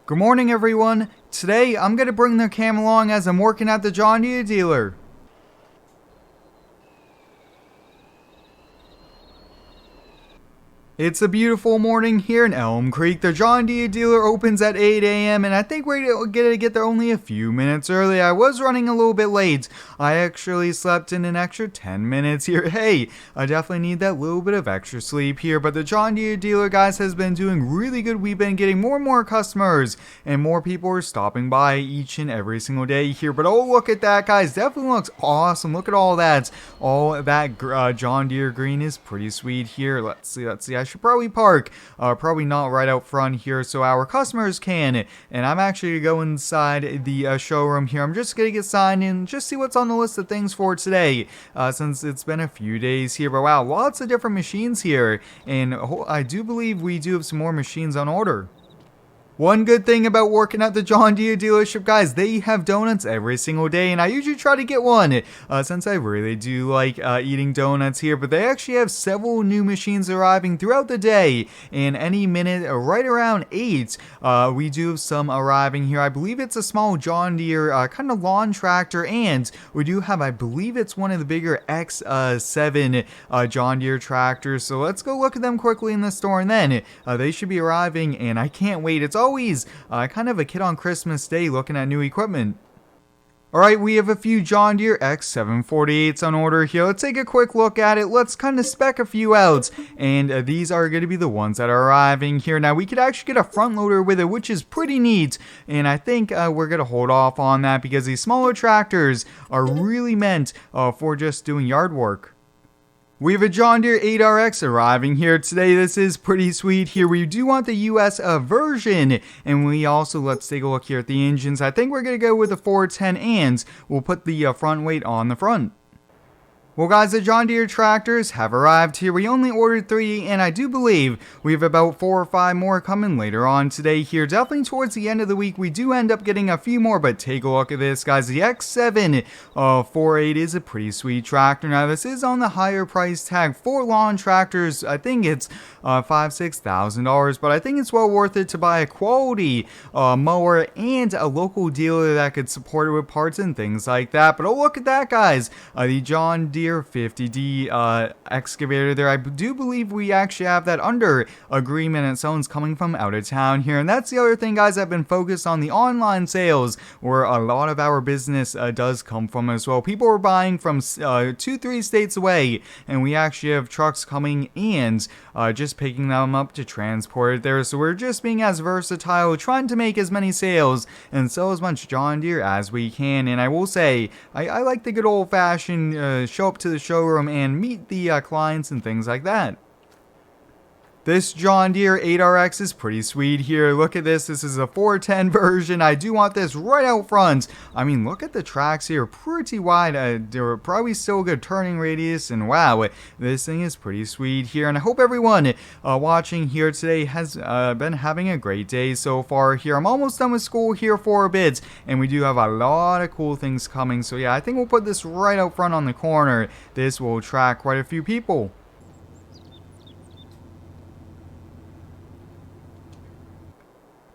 Good morning, everyone. Today, I'm going to bring the cam along as I'm working at the John Deere dealer. It's a beautiful morning here in Elm Creek. The John Deere dealer opens at 8 a.m. and I think we're going to get there only a few minutes early. I was running a little bit late. I actually slept in an extra 10 minutes here. Hey, I definitely need that little bit of extra sleep here. But the John Deere dealer, guys, has been doing really good. We've been getting more and more customers and more people are stopping by each and every single day here. But oh, look at that, guys. Definitely looks awesome. Look at all that. All that John Deere green is pretty sweet here. Let's see. I should probably park, probably not right out front here so our customers can, and I'm actually going to go inside the showroom here. I'm just going to get signed in, just see what's on the list of things for today, since it's been a few days here. But wow, lots of different machines here, and I do believe we do have some more machines on order. One good thing about working at the John Deere dealership, guys, they have donuts every single day, and I usually try to get one, since I really do like eating donuts here, but they actually have several new machines arriving throughout the day, and any minute, right around 8, we do have some arriving here. I believe it's a small John Deere kind of lawn tractor, and we do have, I believe it's one of the bigger X7 John Deere tractors, so let's go look at them quickly in the store, and then they should be arriving, and I can't wait. It's always kind of a kid on Christmas Day looking at new equipment. Alright, we have a few John Deere X748s on order here. Let's take a quick look at it. Let's kind of spec a few out. And these are going to be the ones that are arriving here. Now, we could actually get a front loader with it, which is pretty neat. And I think we're going to hold off on that because these smaller tractors are really meant for just doing yard work. We have a John Deere 8RX arriving here today. This is pretty sweet here. We do want the US version. And we also, let's take a look here at the engines. I think we're going to go with the 410 and we'll put the front weight on the front. Well, guys, the John Deere tractors have arrived here. We only ordered 3, and I do believe we have about 4 or 5 more coming later on today here. Definitely towards the end of the week, we do end up getting a few more, but take a look at this, guys. The X748 is a pretty sweet tractor. Now, this is on the higher price tag for lawn tractors. I think it's $5,000-$6,000, but I think it's well worth it to buy a quality mower and a local dealer that could support it with parts and things like that. But oh, look at that, guys. The John Deere 50D excavator there. I do believe we actually have that under agreement, and someone's coming from out of town here. And that's the other thing, guys. I've been focused on the online sales where a lot of our business does come from as well. People are buying from 2-3 states away, and we actually have trucks coming and just picking them up to transport it there. So we're just being as versatile, trying to make as many sales and sell as much John Deere as we can. And I will say, I like the good old-fashioned show up to the showroom and meet the clients and things like that. This John Deere 8RX is pretty sweet here. Look at this. This is a 410 version. I do want this right out front. I mean, look at the tracks here. Pretty wide. They're probably still a good turning radius. And wow, this thing is pretty sweet here. And I hope everyone watching here today has been having a great day so far here. I'm almost done with school here for a bit. And we do have a lot of cool things coming. So yeah, I think we'll put this right out front on the corner. This will attract quite a few people.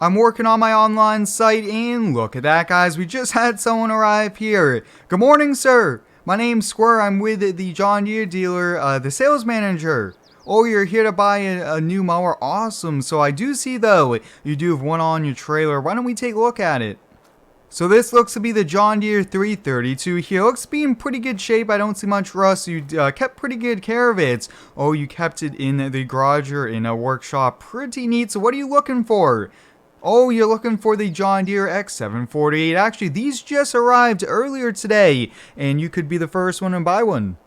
I'm working on my online site, and look at that, guys. We just had someone arrive here. Good morning, sir. My name's Square. I'm with the John Deere dealer, the sales manager. Oh, you're here to buy a new mower. Awesome. So I do see, though, you do have one on your trailer. Why don't we take a look at it? So this looks to be the John Deere 332 here. Looks to be in pretty good shape. I don't see much rust. You kept pretty good care of it. Oh, you kept it in the garage or in a workshop. Pretty neat. So what are you looking for? Oh, you're looking for the John Deere X748. Actually, these just arrived earlier today, and you could be the first one to buy one.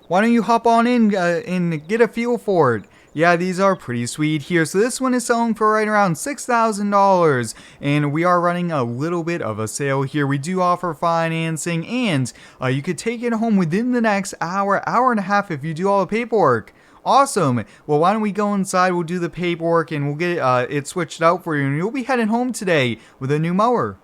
Why don't you hop on in and get a feel for it? Yeah, these are pretty sweet here. So this one is selling for right around $6,000, and we are running a little bit of a sale here. We do offer financing, and you could take it home within the next hour and a half if you do all the paperwork. Awesome. Well, why don't we go inside, we'll do the paperwork, and we'll get it switched out for you, and you'll be heading home today with a new mower.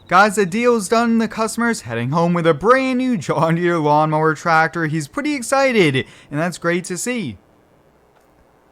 Guys, the deal's done. The customer's heading home with a brand new John Deere lawnmower tractor. He's pretty excited, and that's great to see.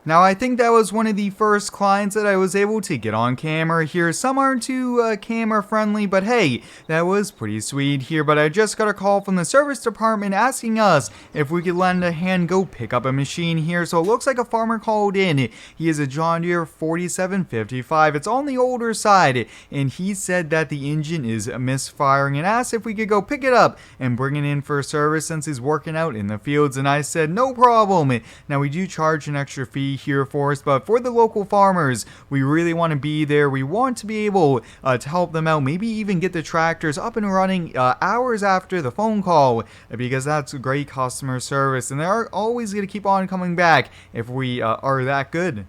Now, I think that was one of the first clients that I was able to get on camera here. Some aren't too camera friendly, but hey, that was pretty sweet here. But I just got a call from the service department asking us if we could lend a hand go pick up a machine here. So it looks like a farmer called in. He is a John Deere 4755. It's on the older side, and he said that the engine is misfiring and asked if we could go pick it up and bring it in for service since he's working out in the fields. And I said, no problem. Now, we do charge an extra fee here for us, but for the local farmers, we really want to be there. We want to be able to help them out, maybe even get the tractors up and running hours after the phone call, because that's great customer service, and they're always going to keep on coming back if we are that good.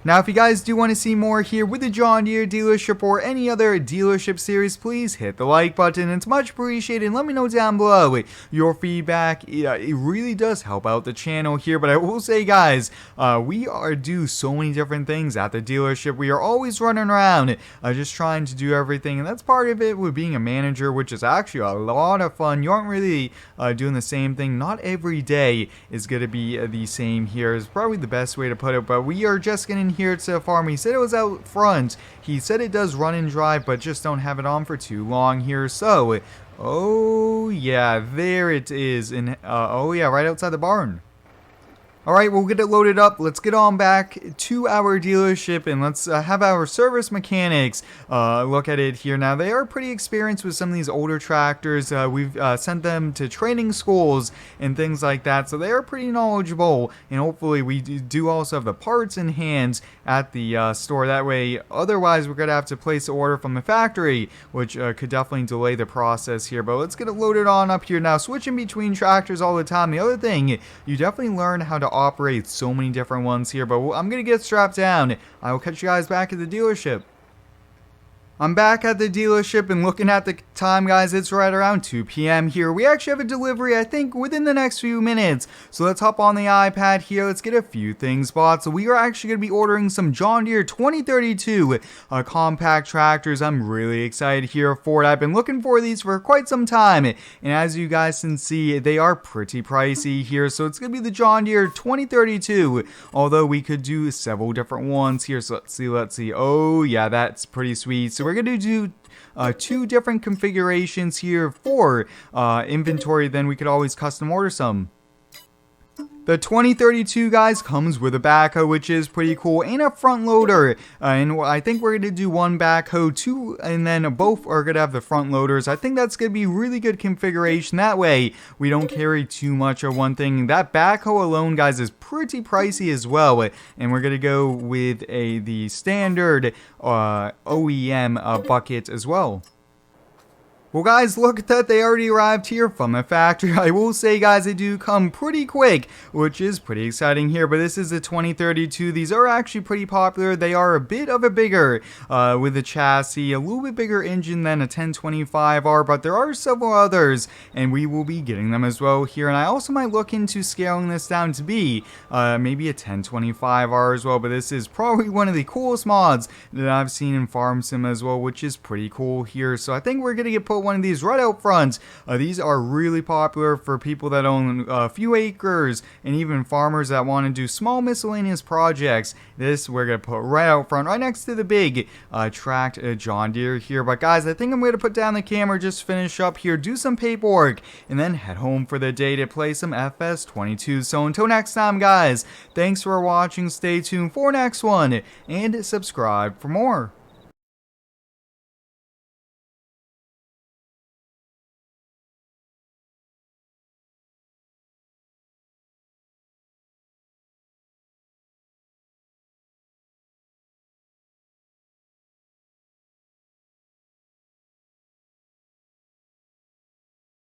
Now, if you guys do want to see more here with the John Deere dealership or any other dealership series, please hit the like button. It's much appreciated. And let me know down below your feedback. It really does help out the channel here. But I will say, guys, we do so many different things at the dealership. We are always running around just trying to do everything. And that's part of it with being a manager, which is actually a lot of fun. You aren't really doing the same thing. Not every day is going to be the same here is probably the best way to put it. But we are just getting here to the farm. He said it was out front. He said it does run and drive, but just don't have it on for too long here. So, oh yeah, there it is. And oh yeah, right outside the barn. Alright, we'll get it loaded up. Let's get on back to our dealership and let's have our service mechanics look at it here. Now, they are pretty experienced with some of these older tractors. We've sent them to training schools and things like that, so they are pretty knowledgeable. And hopefully, we do also have the parts in hand at the store. That way, otherwise, we're going to have to place the order from the factory, which could definitely delay the process here. But let's get it loaded on up here. Now, switching between tractors all the time. The other thing, you definitely learn how to operate so many different ones here, but I'm gonna get strapped down. I will catch you guys back at the dealership. I'm back at the dealership and looking at the time, guys, it's right around 2 p.m. here. We actually have a delivery, I think, within the next few minutes. So let's hop on the iPad here. Let's get a few things bought. So we are actually going to be ordering some John Deere 2032 compact tractors. I'm really excited here for it. I've been looking for these for quite some time. And as you guys can see, they are pretty pricey here. So it's going to be the John Deere 2032. Although we could do several different ones here. So let's see. Oh, yeah, that's pretty sweet. So we're going to do two different configurations here for inventory. Then we could always custom order some. The 2032, guys, comes with a backhoe, which is pretty cool, and a front loader. And I think we're going to do one backhoe, two, and then both are going to have the front loaders. I think that's going to be really good configuration. That way, we don't carry too much of one thing. That backhoe alone, guys, is pretty pricey as well. And we're going to go with the standard OEM bucket as well. Well, guys, look at that. They already arrived here from the factory. I will say, guys, they do come pretty quick, which is pretty exciting here. But this is the 2032. These are actually pretty popular. They are a bit of a bigger with the chassis, a little bit bigger engine than a 1025R, but there are several others, and we will be getting them as well here. And I also might look into scaling this down to be maybe a 1025R as well. But this is probably one of the coolest mods that I've seen in Farm Sim as well, which is pretty cool here. So I think we're going to get put one of these right out front. These are really popular for people that own a few acres and even farmers that want to do small miscellaneous projects. This we're going to put right out front, right next to the big tracked John Deere here. But guys, I think I'm going to put down the camera, just finish up here, do some paperwork, and then head home for the day to play some FS22. So until next time, guys, thanks for watching. Stay tuned for next one and subscribe for more.